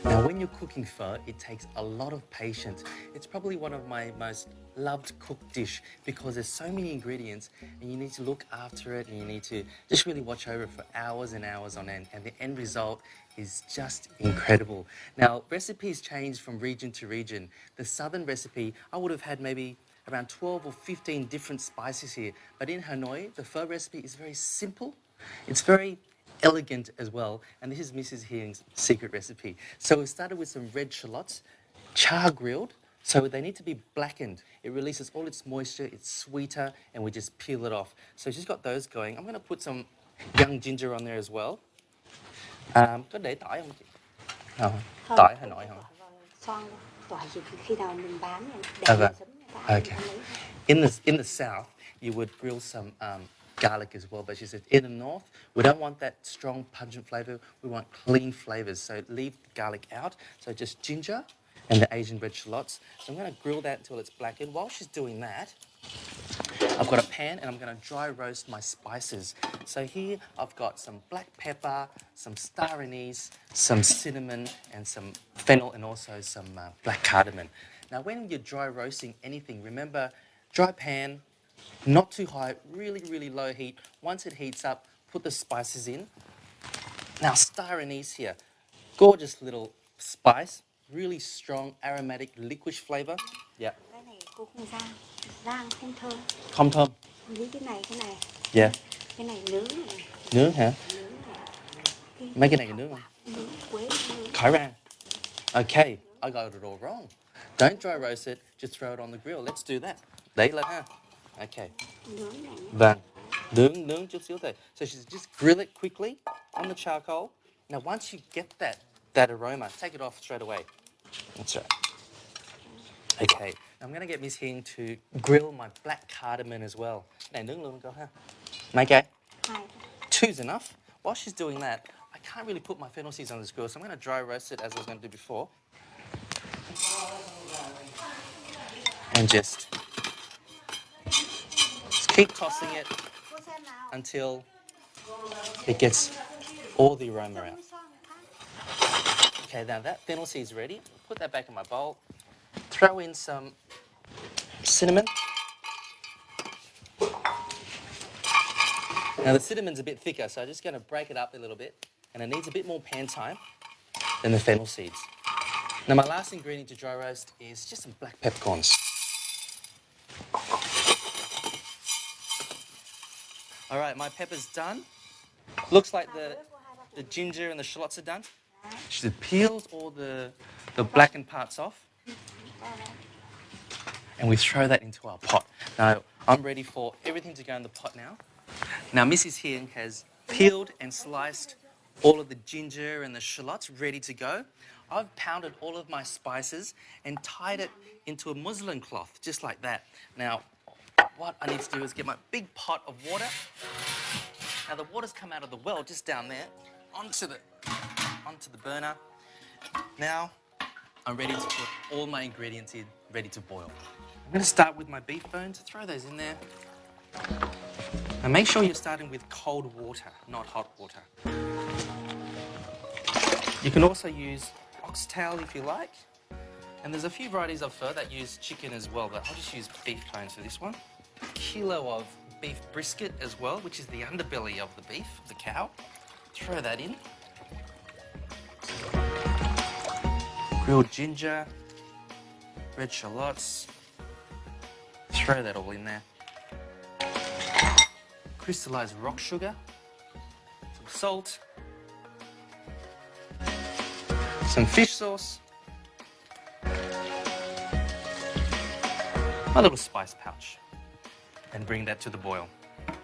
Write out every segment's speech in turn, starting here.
Now, when you're cooking pho, it takes a lot of patience. It's probably one of my most loved cooked dish because there's so many ingredients and you need to look after it and you need to just really watch over it for hours and hours on end. And the end result is just incredible. Now, recipes change from region to region. The southern recipe, I would have had maybe around 12 or 15 different spices here. But in Hanoi, the pho recipe is very simple. It's very elegant as well, and this is Mrs. Hering's secret recipe. So we started with some red shallots, char grilled, so they need to be blackened. It releases all its moisture, it's sweeter, and we just peel it off. So she's got those going. I'm going to put some young ginger on there as well. Có để tỏi không chị? Không, Không, tỏi Hà không Nội cho không? tỏi vào xoong đâu. Tỏi chỉ khi nào mình bán để Vâng. sấm người ta ăn Okay. người ta lấy. In the south, you would grill some garlic as well, but she said in the north, we don't want that strong pungent flavor. We want clean flavors, so leave the garlic out. So just ginger and the Asian red shallots. So I'm going to grill that until it's blackened. While she's doing that, I've got a pan and I'm going to dry roast my spices. So here I've got some black pepper, some star anise, some cinnamon and some fennel and also some black cardamom. Now when you're dry roasting anything, remember dry pan, not too high, really, really low heat. Once it heats up, put the spices in. Now star anise here, gorgeous little spice, really strong aromatic licorice flavor. Yeah. Cái này cô không rang, rang không thơm. Không thơm. Với cái này. Yeah. Cái này nướng này. Nướng hả? Nướng này. Mấy cái này nướng không? Nướng quế nướng. Khải rang. Okay, I got it all wrong. Don't dry roast it, just throw it on the grill. Let's do that. Đấy lên ha. Okay. Nướng này. Vâng. Nướng chút xíu thôi. So just grill it quickly on the charcoal. Now once you get that aroma, take it off straight away. That's right. Okay, I'm going to get Miss Hing to grill my black cardamom as well. Này nướng luôn cô ha. Mấy cái? Hai. Two's enough. While she's doing that, I can't really put my fennel seeds on this grill, so I'm going to dry roast it as I was going to do before. And just keep tossing it until it gets all the aroma out. Okay, now that fennel seed's ready. Put that back in my bowl. Throw in some cinnamon. Now the cinnamon's a bit thicker, so I'm just going to break it up a little bit, and it needs a bit more pan time than the fennel seeds. Now my last ingredient to dry roast is just some black peppercorns. All right, my pepper's done. Looks like the ginger and the shallots are done. She peels all the blackened parts off. And we throw that into our pot. Now, I'm ready for everything to go in the pot now. Now, Mrs. Hien has peeled and sliced all of the ginger and the shallots ready to go. I've pounded all of my spices and tied it into a muslin cloth, just like that. Now, what I need to do is get my big pot of water. Now, the water's come out of the well just down there onto the burner. Now, I'm ready to put all my ingredients in, ready to boil. I'm going to start with my beef bones, throw those in there. And make sure you're starting with cold water, not hot water. You can also use oxtail if you like. And there's a few varieties of pho that use chicken as well, but I'll just use beef bones for this one. A kilo of beef brisket as well, which is the underbelly of the beef, the cow. Throw that in. Grilled ginger, red shallots. Throw that all in there. Crystallized rock sugar, some salt, some fish sauce, my little spice pouch, and bring that to the boil. I'm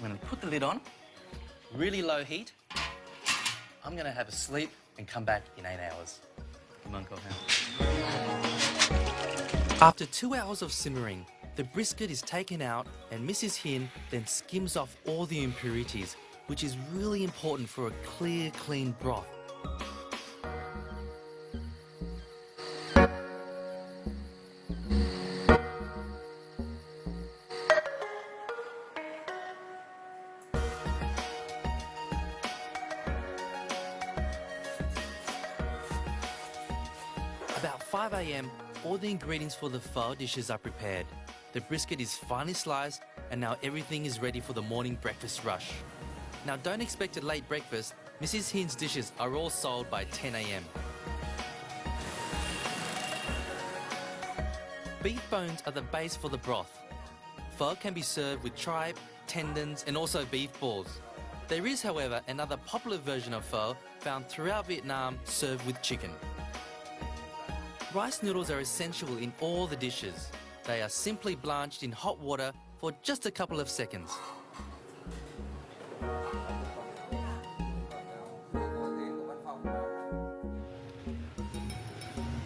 going to put the lid on, really low heat. I'm going to have a sleep and come back in 8 hours. Come on, After 2 hours of simmering, the brisket is taken out and Mrs. Hien then skims off all the impurities, which is really important for a clear, clean broth. About 5 a.m, all the ingredients for the pho dishes are prepared. The brisket is finely sliced and now everything is ready for the morning breakfast rush. Now don't expect a late breakfast. Mrs. Hin's dishes are all sold by 10 a.m. Beef bones are the base for the broth. Pho can be served with tripe, tendons and also beef balls. There is, however, another popular version of pho found throughout Vietnam served with chicken. Rice noodles are essential in all the dishes. They are simply blanched in hot water for just a couple of seconds.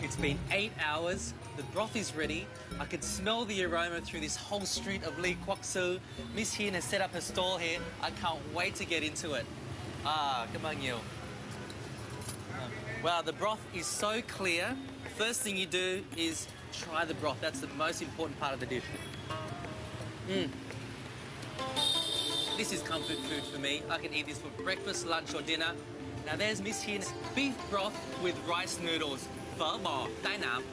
It's been 8 hours, the broth is ready. I can smell the aroma through this whole street of Lee Kwok Su. Miss Hin has set up her stall here. I can't wait to get into it. Cảm ơn nhiều. Wow, the broth is so clear. First thing you do is try the broth. That's the most important part of the dish. This is comfort food for me. I can eat this for breakfast, lunch or dinner. Now there's Miss Hin's beef broth with rice noodles. Phở bò, Đài Nam.